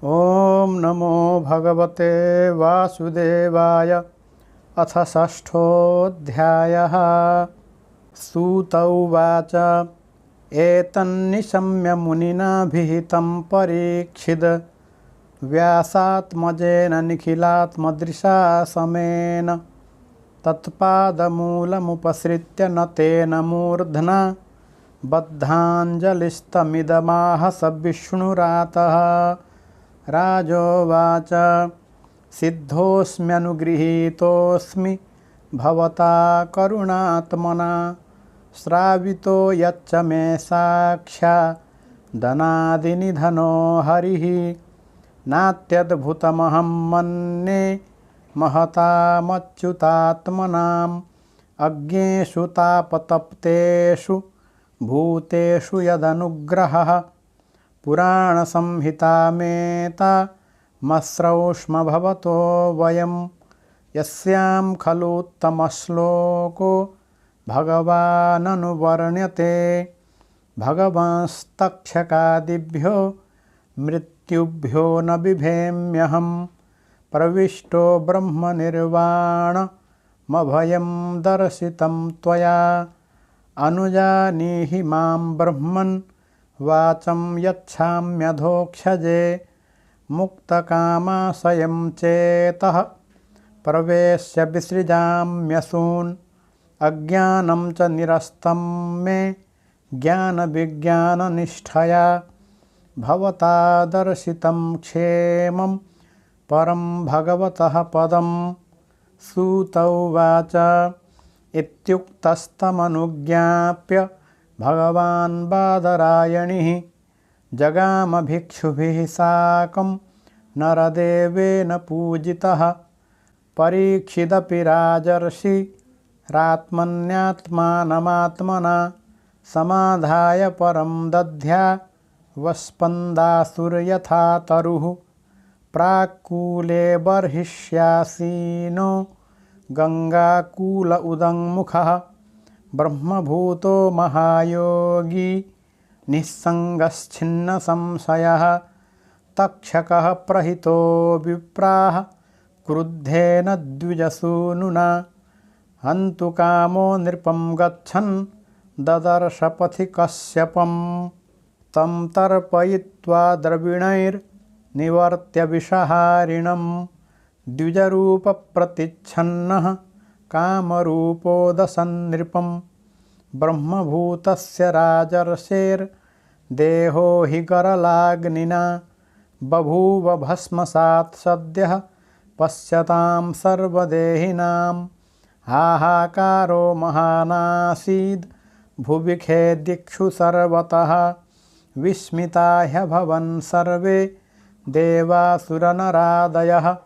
ॐ नमो भगवते वासुदेवाय। अथ षष्ठोऽध्यायः। सूत उवाच एतन्निशम्य मुनिना विहितं परीक्षिद् व्यासात्मजेन निखिलात्मदृशा समेन तत्पादमूलमुपसृत्य न तेन मूर्ध्ना बद्धाञ्जलिस्तमिदमाह स विष्णुरातः। राजोवाच सिद्धोऽस्म्यनुगृहीतोऽस्मि भवता करुणात्मना श्रावितो यच्च मे साक्षादनादिनिधनो हरिः। नात्यद्भुतमहं मन्ये महतामच्युतात्मनाम् अज्ञेषु तापतप्तेषु भूतेषु यदनुग्रहः। पुराणसंहितामेतामस्रौष्म भवतो वयं यस्यां खलुत्तमश्लोको भगवाननुवर्ण्यते। भगवांस्तक्षकादिभ्यो मृत्युभ्यो न बिभेम्यहं प्रविष्टो ब्रह्मनिर्वाणमभयं दर्शितं त्वया। अनुजानीहि मां ब्रह्मन् वाचं यच्छाम्यधोक्षजे मुक्तकामाशयं चेतः प्रवेश्य विसृजाम्यसून्। अज्ञानं च निरस्तं मे ज्ञानविज्ञाननिष्ठया भवता दर्शितं क्षेमं परं भगवतः पदम्। सूत उवाच इत्युक्तस्तमनुज्ञाप्य भगवान् बादरायणिः जगाम भिक्षुभिः साकं नरदेवेन पूजितः। परीक्षिदपि राजर्षिरात्मन्यात्मानमात्मना समाधाय परं दद्ध्या वस्पन्दासुर्यथा तरुः। प्राक्कूले बर्हिष्यासीनो गङ्गाकूल उदङ्मुखः ब्रह्मभूतो महायोगी निःसङ्गश्छिन्नसंशयः। तक्षकः प्रहितो विप्राः क्रुद्धेन द्विजसूनुना हन्तुकामो नृपं गच्छन् ददर्शपथि कश्यपं। तं तर्पयित्वा द्रविणैर्निवर्त्य विषहारिणं द्विजरूपप्रतिच्छन्नः कामरूपोदसन्नृपं। ब्रह्मभूतस्य राजर्षेर्देहो हि गरलाग्निना बभूव भस्मसात् सद्यः पश्यतां सर्वदेहिनां। हाहाकारो महानासीद् भुवि खेदिक्षु सर्वतः विस्मिता ह्यभवन् सर्वे देवासुरनरादयः।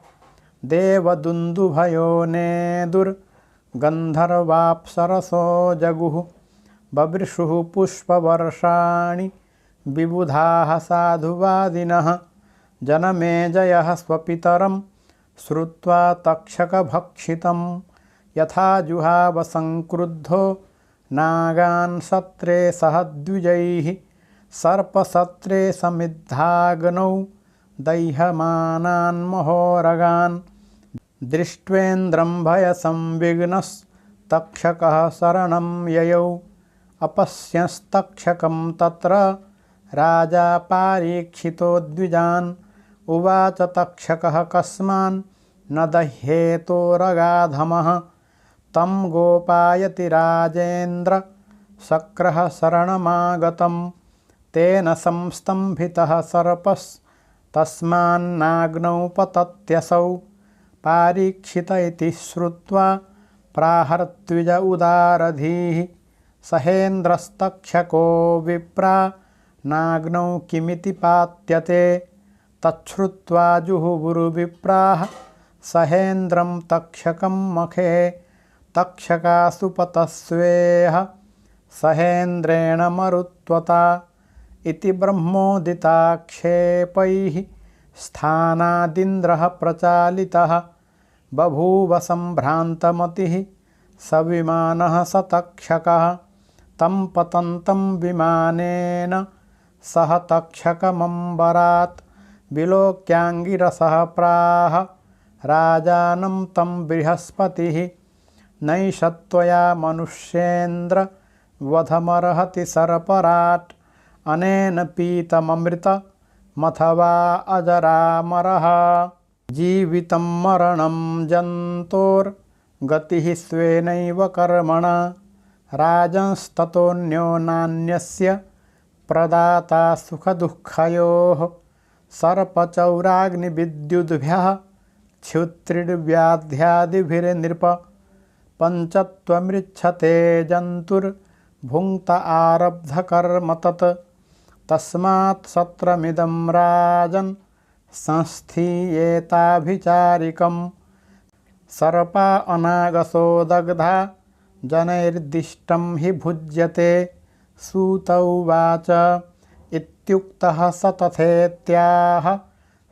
देवदुन्दुभयो नेदुर्गन्धर्वाप्सरसो जगुः बभृशुः पुष्पवर्षाणि विबुधाः साधुवादिनः। जनमेजयः स्वपितरं श्रुत्वा तक्षकभक्षितं यथा जुहाव संक्रुद्धो नागान् सत्रे सह द्विजैः। सर्पसत्रे समिद्धाग्नौ दह्यमानान् महोरगान् दृष्ट्वेन्द्रं भयसंविघ्नस्तक्षकः शरणं ययौ। अपश्यंस्तक्षकं तत्र राजा पारीक्षितो द्विजान् उवाच तक्षकः कस्मान् न दह्येतोरगाधमः। तं गोपायति राजेन्द्र शक्रः शरणमागतं तेन संस्तम्भितः सर्पस्तस्मान्नाग्नौ पतत्यसौ। पारीक्षित इति श्रुत्वा प्राहर्त्विज उदारधीः सहेन्द्रस्तक्षको विप्रा नाग्नौ किमिति पात्यते। तच्छ्रुत्वा जुहुवुर्विप्राः सहेन्द्रं तक्षकं मखे। तक्षकासुपतस्वेह सहेन्द्रेण मरुत्वता इति ब्रह्मोदिताक्षेपैः स्थानादिन्द्रः प्रचालितः। बभूव सम्भ्रान्तमतिः सविमानः स तक्षकः तं पतन्तं विमानेन सह तक्षकमम्बरात् विलोक्याङ्गिरसः प्राह राजानं तं बृहस्पतिः नैष त्वया मनुष्येन्द्र वधमर्हति सर्पराट् अनेन पीतममृतमथवा अजरामरः जीवितं मरणं जन्तोर्गतिः स्वेनैव कर्मणा राजंस्ततोऽन्यो नान्यस्य प्रदाता सुखदुःखयोः सर्पचौराग्निविद्युद्भ्यः क्षुत्रिव्याध्यादिभिर्नृप पञ्चत्वमृच्छते जन्तुर्भुङ्क्त आरब्धकर्म तत् तस्मात् सत्रमिदं राजन् संस्थीयेताभिचारिकम् सर्पा अनागसो दग्धा जनैर्दिष्टं हि भुज्यते सूत उवाच इत्युक्तः स तथेत्याह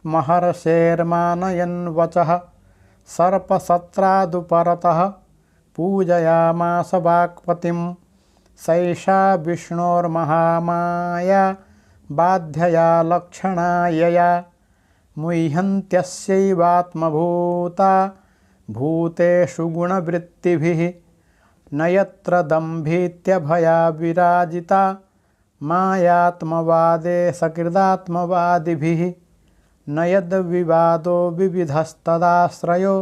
महर्षेर्मानयन् वचः सर्पसत्रादुपरतः पूजयामास वाक्पतिं सैषा विष्णोर्महामाया बाध्यया लक्षणा यया मुह्यन्त्यस्यैवात्मभूता भूतेषु गुणवृत्तिभिः न यत्र दम्भीत्यभया विराजिता मायात्मवादे सकृदात्मवादिभिः न यद्विवादो विविधस्तदाश्रयो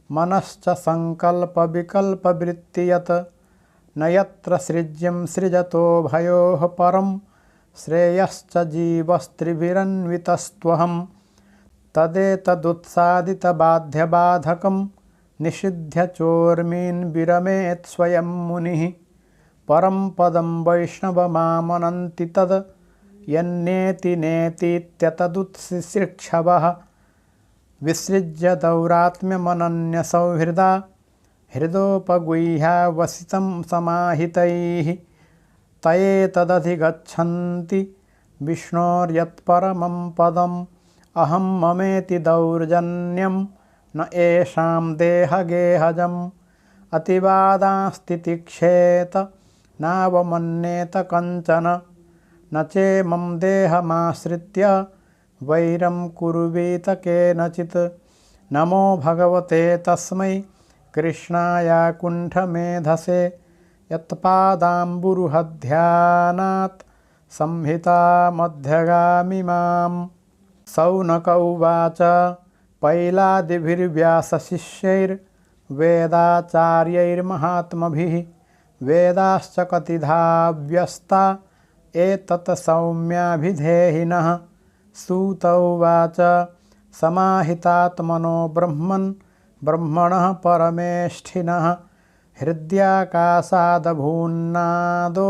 मनश्च सङ्कल्पविकल्पवृत्तियत् न यत्र सृज्यं सृजतो भयोः परं श्रेयश्च जीवस्त्रिभिरन्वितस्त्वहं तदेतदुत्सादितबाध्यबाधकं निषिध्य चोर्मीन् विरमेत् स्वयं मुनिः परं पदं वैष्णवमामनन्ति तद् यन्नेति नेतीत्यतदुत्सिशिक्षवः विसृज्य दौरात्म्यमनन्यसौहृदा हृदोपगुह्या वसितं समाहितैः तयेतदधिगच्छन्ति विष्णोर्यत्परमं पदम् अहं ममेति दौर्जन्यं न येषां देहगेहजम् अतिवादांस्तितिक्षेत नावमन्येत कञ्चन न चेमं देहमाश्रित्य वैरं कुर्वीत केनचित् नमो भगवते तस्मै कृष्णाय कुण्ठमेधसे यत्पादाम्बुरुहध्यानात् संहितामध्यगामि माम् सौनक उवाच पैलादिभिर्व्यासशिष्यैर्वेदाचार्यैर्महात्मभिः वेदाश्च कतिधा व्यस्ता एतत् सौम्याभिधेहिनः सूत उवाच समाहितात्मनो ब्रह्मन् ब्रह्मणः परमेष्ठिनः हृद्याकाशादभून्नादो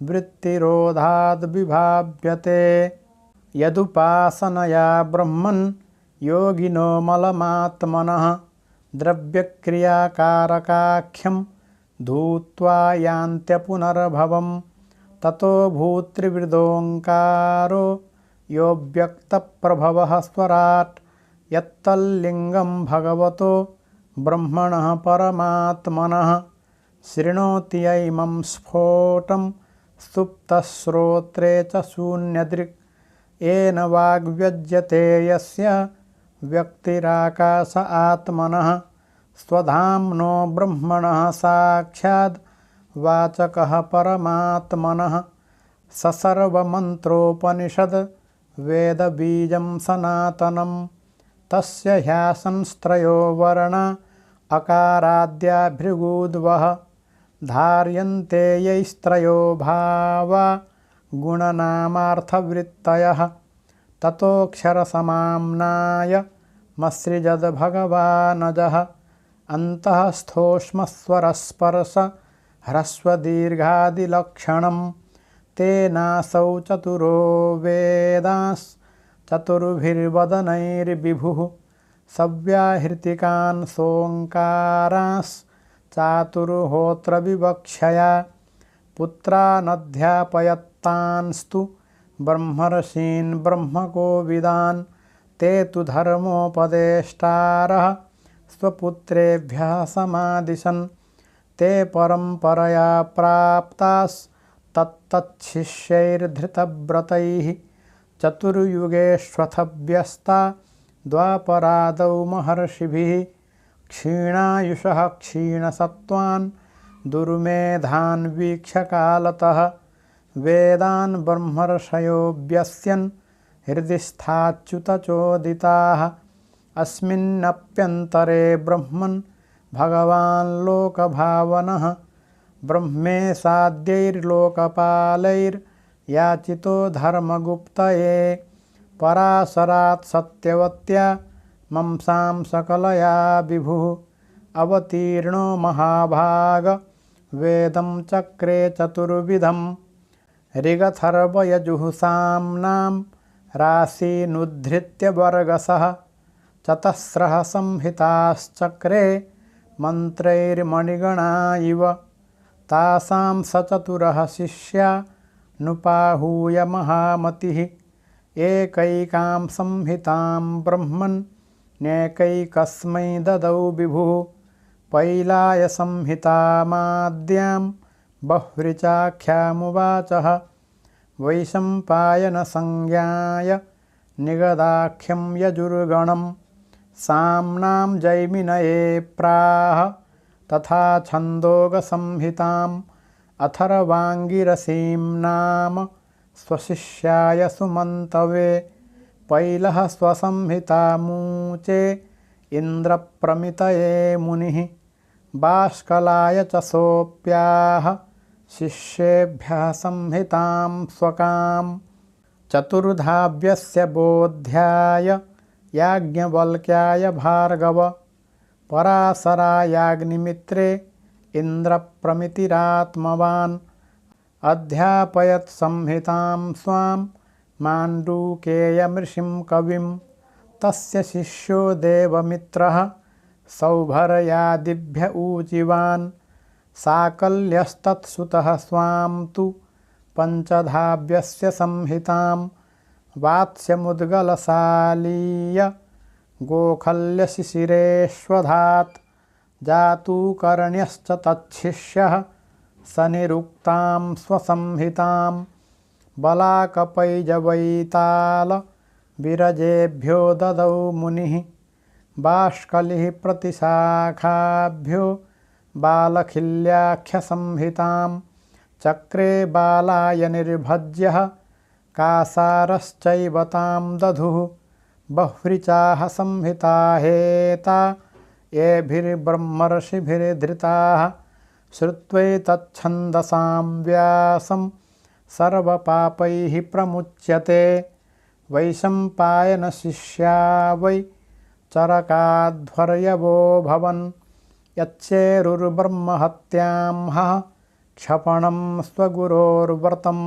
वृत्तिरोधाद्विभाव्यते यदुपासनया ब्रह्मन् योगिनो मलमात्मनः द्रव्यक्रियाकारकाख्यं धूत्वा यान्त्यपुनर्भवं ततो भूतृवृदोङ्कारो यो व्यक्तप्रभवः स्वराट् यत्तल्लिङ्गं भगवतो ब्रह्मणः परमात्मनः शृणोति यैमं स्फोटं सुप्तश्रोत्रे च शून्यदृक् येन वाग्व्यज्यते यस्य व्यक्तिराकाश आत्मनः स्वधाम्नो ब्रह्मणः साक्षाद् वाचकः परमात्मनः ससर्वमन्त्रोपनिषद् वेदबीजं सनातनं तस्य ह्यासंस्त्रयो वर्णा अकाराद्या भृगूद्वः धार्यन्ते यैस्त्रयो भावा गुणनामार्थवृत्तयः ततोऽक्षरसमाम्नाय मसृजद्भगवानजः अन्तःस्थोष्मस्वरस्पर्श ह्रस्वदीर्घादिलक्षणं तेनासौ चतुरो वेदांश्चतुर्भिर्वदनैर्विभुः सव्याहृतिकान् सोङ्कारांश्चातुर्होत्रविवक्षया पुत्रानध्यापयत्तांस्तु ब्रह्मर्षीन् ब्रह्मकोविदान् ते तु धर्मोपदेष्टारः स्वपुत्रेभ्यः समादिशन् ते परम्परया प्राप्तास्तत्तच्छिष्यैर्धृतव्रतैः चतुर्युगेष्वथ व्यस्ता द्वापरादौ महर्षिभिः क्षीणायुषः क्षीणसत्त्वान् दुर्मेधान् वीक्ष्य कालतः वेदान् ब्रह्मर्षयो व्यस्यन् हृदि स्थाच्युतचोदिताः अस्मिन्नप्यन्तरे ब्रह्मन् भगवान् लोकभावनः ब्रह्मेशाद्यैर्लोकपालैर्याचितो धर्मगुप्तये पराशरात् सत्यवत्या मंसां सकलया विभुः अवतीर्णो महाभाग वेदं चक्रे चतुर्विधं ऋगथर्वयजुः साम्नां राशीनुद्धृत्य वर्गसः चतस्रः संहिताश्चक्रे मन्त्रैर्मणिगणा इव तासां स चतुरः शिष्या नुपाहूय महामतिः एकैकां संहितां ब्रह्मन् नेकैकस्मै ददौ विभुः पैलायसंहितामाद्यां बह्व्रिचाख्यामुवाचः वैशम्पायनसंज्ञाय निगदाख्यं यजुर्गणं साम्नां जैमिनये प्राह तथा छन्दोगसंहिताम् अथर्वाङ्गिरसीं नाम स्वशिष्याय सुमन्तवे पैलः स्वसंहितामूचे इन्द्रप्रमितये मुनिः बाष्कलाय च सोऽप्याह शिष्येभ्यः संहितां स्वकाम् चतुर्धाव्यस्य बोध्याय याज्ञवल्क्याय भार्गव पराशरायाग्निमित्रे इन्द्रप्रमितिरात्मवान् अध्यापयत् संहितां स्वां माण्डूकेयमृषिं कविं तस्य शिष्यो देवमित्रः सौभरयादिभ्य ऊचिवान् साकल्यस्तत्सुतः स्वां तु पञ्चधाव्यस्य संहितां वात्स्यमुद्गलशालीय गोखल्यशिशिरेष्वधात् जातूकर्ण्यश्च तच्छिष्यः सनिरुक्तां स्वसंहितां बलाकपैजवैताल विरजेभ्यो ददौ मुनिः बाष्कलिः प्रतिशाखाभ्यो बालखिल्याख्यसंहितां चक्रे बालाय निर्भज्यः कासारश्चैव तां दधुः बह्व्रिचाः संहिता हेता येभिर्ब्रह्मर्षिभिर्धृताः श्रुत्वैतच्छन्दसां व्यासं सर्वपापैः प्रमुच्यते वैशम्पायनशिष्या वै चरकाध्वर्यवो भवन् यच्चेरुर्ब्रह्महत्यां हः क्षपणं स्वगुरोर्व्रतं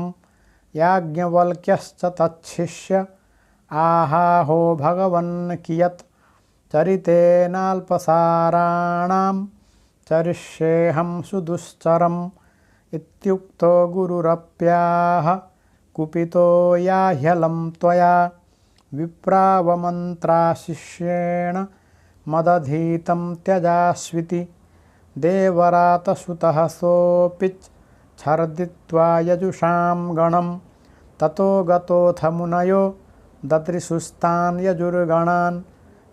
याज्ञवल्क्यश्च तच्छिष्य आहाहो भगवन् कियत् चरितेनाल्पसाराणां चरिष्येऽहं सुदुश्चरम् इत्युक्तो गुरुरप्याह कुपितो याह्यलं त्वया विप्रावमन्त्राशिष्येण मदधीतं त्यजास्विति देवरातसुतः सोऽपिच छर्दित्वा यजुषां गणं ततो गतोऽथ मुनयो ददृशुस्तान् यजुर्गणान्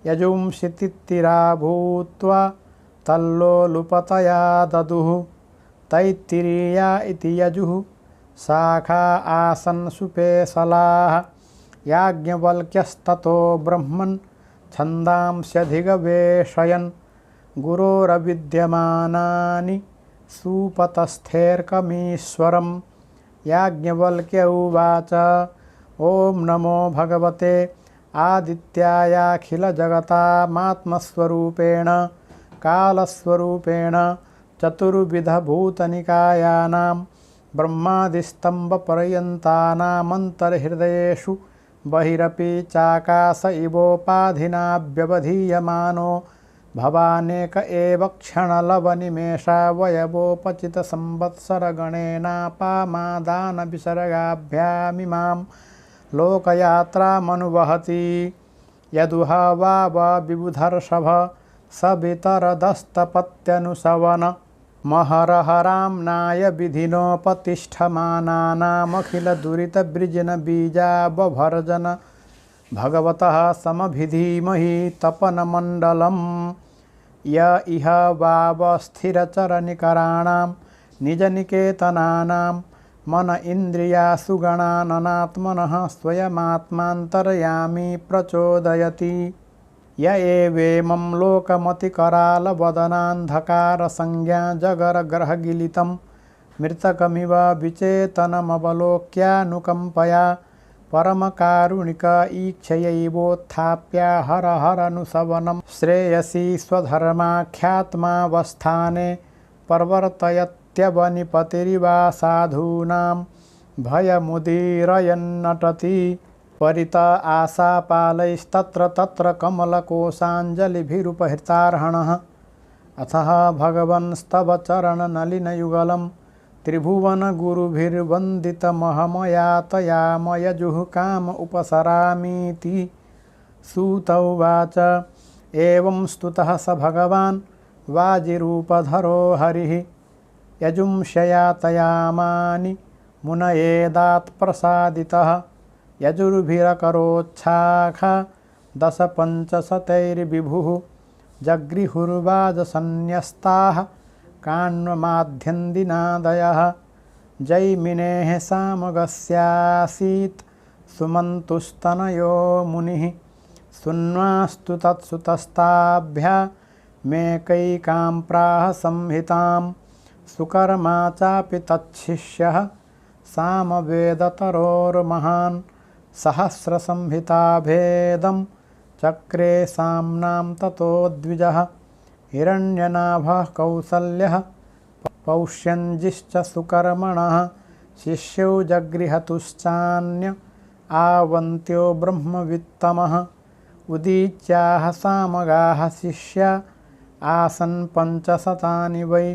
यजुंषितित्तिरा भूत्वा तल्लोलुपतया ददुः तैत्तिरीया इति यजुः शाखा आसन् सुपेशलाः याज्ञवल्क्यस्ततो ब्रह्मन् छन्दांस्यधिगवेशयन् गुरोरविद्यमानानि सुपतस्थेर्कमीश्वरं याज्ञवल्क्य उवाच ॐ नमो भगवते आदित्यायाखिलजगतामात्मस्वरूपेण कालस्वरूपेण चतुर्विधभूतनिकायानां ब्रह्मादिस्तम्भपर्यन्तानामन्तर्हृदयेषु बहिरपि चाकाश इवोपाधिना व्यवधीयमानो भवानेक एव क्षणलवनिमेषावयवोपचितसंवत्सरगणेनापामादानविसर्गाभ्यामिमां लोकयात्रामनुवहति यदुहा वा विबुधर्षभ सवितरदस्तपत्यनुशवन महरहराम्नाय विधिनोपतिष्ठमानानामखिलदुरितवृजनबीजाबभर्जन भगवतः समभिधीमहि तपनमण्डलं य इह वावस्थिरचरनिकराणां निजनिकेतनानां मन इन्द्रियासुगणाननात्मनः स्वयमात्मान्तर्यामी प्रचोदयति य एवेमं लोकमतिकरालवदनान्धकारसंज्ञा जगरग्रहगिलितं मृतकमिव विचेतनमवलोक्यानुकम्पया परमकारुणिक ईक्षयैवोत्थाप्य हर हरनुसवनं श्रेयसी स्वधर्माख्यात्मावस्थाने प्रवर्तयत्यवनिपतिरिवा साधूनां भयमुदीरयन्नटति परित आशापालैस्तत्र तत्र कमलकोशाञ्जलिभिरुपहृतार्हणः अथः भगवंस्तव चरणनलिनयुगलं त्रिभुवनगुरुभिर्वन्दितमहमयातयामयजुः काम उपसरामीति सूत उवाच एवं स्तुतः स भगवान् वाजिरूपधरो हरिः यजुंशयातयामानि मुनयेदात्प्रसादितः यजुर्भिरकरोच्छाख दशपञ्चशतैर्विभुः जगृहुर्वाजसन्न्यस्ताः काण्वमाध्यन्दिनादयः जैमिनेः सामगस्यासीत् सुमन्तुस्तनयो मुनिः सुन्वास्तु तत्सुतस्ताभ्यामेकैकां प्राह संहितां सुकर्मा चापि तच्छिष्यः सामवेदतरोर्महान् सहस्रसंहिताभेदं चक्रे साम्नां ततो द्विजः हिरण्यनाभः कौसल्यः पौष्यञ्जिश्च सुकर्मणः शिष्यौ जगृहतुश्चान्य आवन्त्यो ब्रह्मवित्तमः उदीच्याः सामगाः शिष्या आसन् पञ्चशतानि वै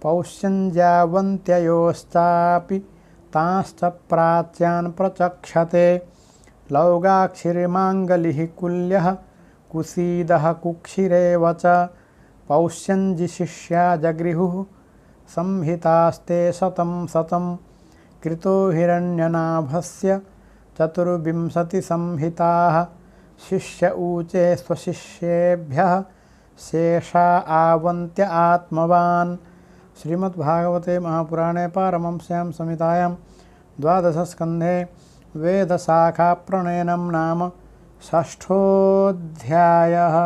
पौष्यञ्जावन्त्ययोश्चापि तांश्च प्राच्यान् प्रचक्षते लौगाक्षिर्माङ्गलिः कुल्यः कुसीदः कुक्षिरेव च पौष्यञ्जिशिष्या जगृहुः संहितास्ते शतं कृतो हिरण्यनाभस्य 24 संहिताः शिष्य ऊचे स्वशिष्येभ्यः शेषा आवन्त्य आत्मवान्। श्रीमद्भागवते महापुराणे पारमहंस्यां संहितायां 12 स्कन्धे वेदशाखाप्रणयनं नाम 6ठोऽध्यायः।